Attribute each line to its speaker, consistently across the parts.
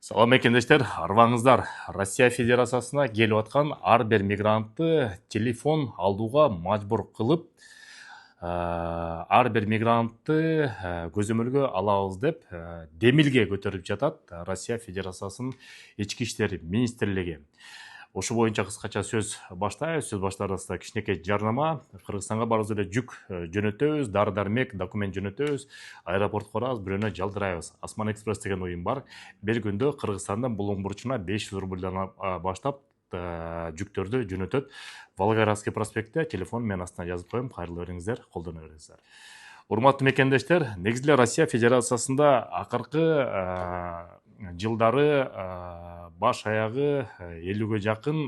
Speaker 1: Салам экендештер, арбаңыздар. Россия Федерациясына келіп атқан ар бир мигрантты телефон алдуға мажбур кылып, ар бир мигрантты көзөмөлгө алабыз деп демилге көтөрүп жатат Россия Федерациясынын ички иштер министрлиги. Ошу боюнча кыскача сөз баштайбыз. Сөз баштарыбызда кичинекей жарнама. Кыргызстанга барыбыз эле жүк жөнөтөбүз, дары-дармек, документ жөнөтөбүз, аэропортко барабыз, бирөөнө жалдырайбыз. Осман экспресс деген уюм бар. Бир күндө Кыргызстандын булуң бурчуна 500 рубльдан баштап жүктөрдү жөнөтөт. Волгоградский проспектте телефон менен астына жазып коем. Кайрылуу бериңиздер, колдоно бериңиздер. Урматтуу мекендештер, негизи Россия Федерациясында акыркы жылдары баш аягы 50ге жакын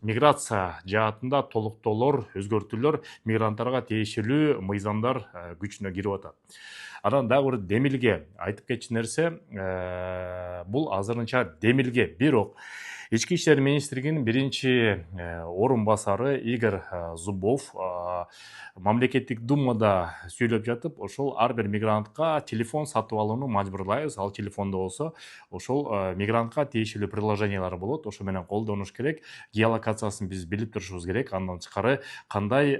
Speaker 1: миграция жаатында толуктоолор, өзгөртүүлөр мигранттарга тиешелүү мыйзамдар күчүнө кирип атат. Анан дагы бир демилге айтып кетчү нерсе, бул азырынча демилге, бирок Ички иштер министригинин биринчи орун басары Игорь Зубов мамлекеттик думада сүйлөп жатып, ошол ар бир мигрантка телефон сатып алууну мажбурлайбыз. Ал телефондо болсо, ошол мигрантка тиешелүү приложениялар болот. Ошо менен колдонуш керек. Геолокациясын биз билип турушубуз керек. Андан тышкары кандай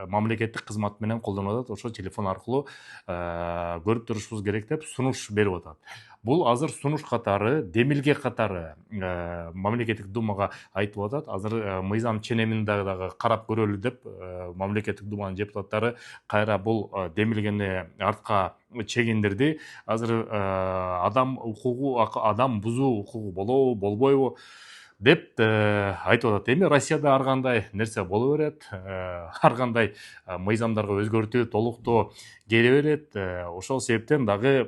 Speaker 1: мамлекеттик кызмат менен колдонуп атат, ошо телефон аркылуу көрүп турушубуз керек деп сунуш берип атат. Бул азыр сунуш катары, демилге катары мамлекеттик думага айтып атат. Азыр мыйзам ченемин дагы карап көрөлү деп мамлекеттик думанын депутаттары кайра бул демилгени артка чегиндирди. Азыр адам укугу, адам бузуу укугу болобу, болбойбу деп айтып атат. Эми Россияда ар кандай нерсе боло берет, ар кандай мыйзамдарга өзгөртүү, толуктоо келе берет. Ошол себептен дагы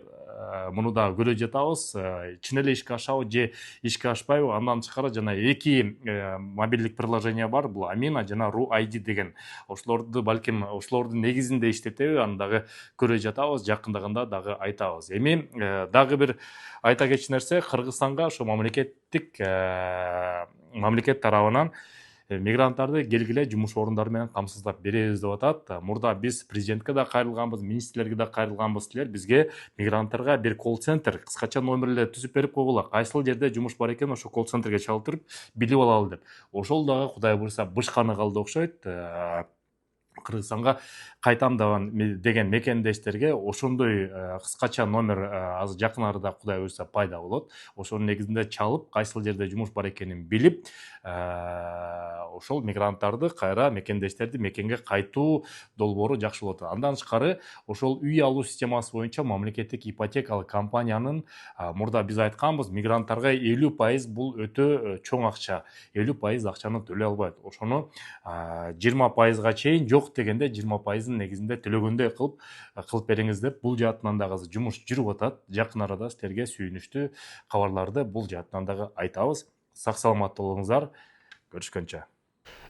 Speaker 1: муну да көрө жатабыз. Чын эле ишке ашабы же ишке ашпайбы? Андан тышкары жана эки мобилдик приложение бар. Бул Амина жана Ру ID деген. Ошолорду балким ошолордун негизинде иштетеби? Аны дагы көрө жатабыз. Жакындаганда дагы айтабыз. Эми дагы бир айта кетчү нерсе, Кыргызстанга ошо мамлекет тарабынан мигранттарды келгиле жумуш орундары менен камсыздап беребиз деп атат. Мурда биз президентке да кайрылганбыз, министрлерге да кайрылганбыз. Силер бизге мигранттарга бир колл-центр, кыскача номерлер түзүп берип койгула. Кайсыл жерде жумуш бар экен, ошо колл-центрге чалып туруп билип алалы деп. Ошол дагы Кудай буйруса бышканы калды окшойт. Кыргызстанга кайтам деген мекендештерге ошондой кыскача номер азыр жакын арада Кудай буйруса пайда болот. Ошонун негизинде чалып, кайсыл жерде жумуш бар экенин билип, ошол мигранттарды кайра мекендештерди мекенге кайтуу долбоору жакшы болот. Андан тышкары ошол үй алуу системасы боюнча мамлекеттик ипотекалык компаниянын мурда биз айтканбыз, мигранттарга 50% бул өтө чоң акча. 50% акчаны төлөй албайт. Ошону 20%га чейин жок дегенде 20%-ын негизинде төлөгөндөй кылып бериңиз деп бул жаатынан дагы жумуш жүрүп атат. Жакын арада силерге сүйүнүчтүү кабарларды бул жаатынан дагы айтабыз. Сак саламат болуңуздар. Көрүшкөнчө.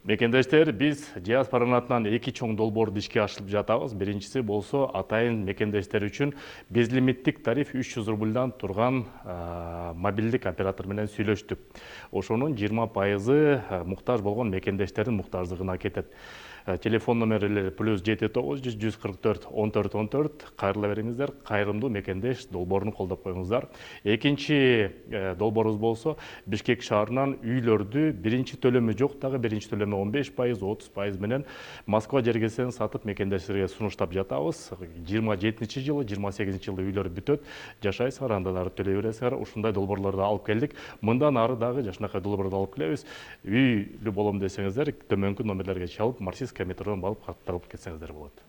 Speaker 1: Мекендештер, биз диаспоранын атынан эки чоң долбоорду ишке ашырып жатабыз. Биринчиси болсо атайын мекендештер үчүн безлимиттик тариф 300 рубльдан турган мобилдик оператор менен сүйлөштүк. Ошонун 20%-ы муктаж болгон мекендештердин муктаждыгына кетет. Телефон номерлери +7 900 144 14 14. Кайрыла бериңиздер. Кайрымдуу мекендеш долбоорун колдоп коюңуздар. Экинчи долбоорубуз болсо Бишкек шаарынан үйлөрдү биринчи төлөмү жок дагы биринчи төлөмү 15%, 30% менен Москва жергесинен сатып мекендештерге сунуштап жатабыз. 27-жылы, 28-жылы үйлөр бүтөт. Жашайсыңар, андан ары төлөй бересиңер. Ушундай долбоорлорду алып келдик. Мындан ары дагы жашынакай долбоорду алып келебиз. Үйлүү болом десеңиздер, төмөнкү номерлерге чалып, марксистская метродан барып катталып кетсеңиздер болот.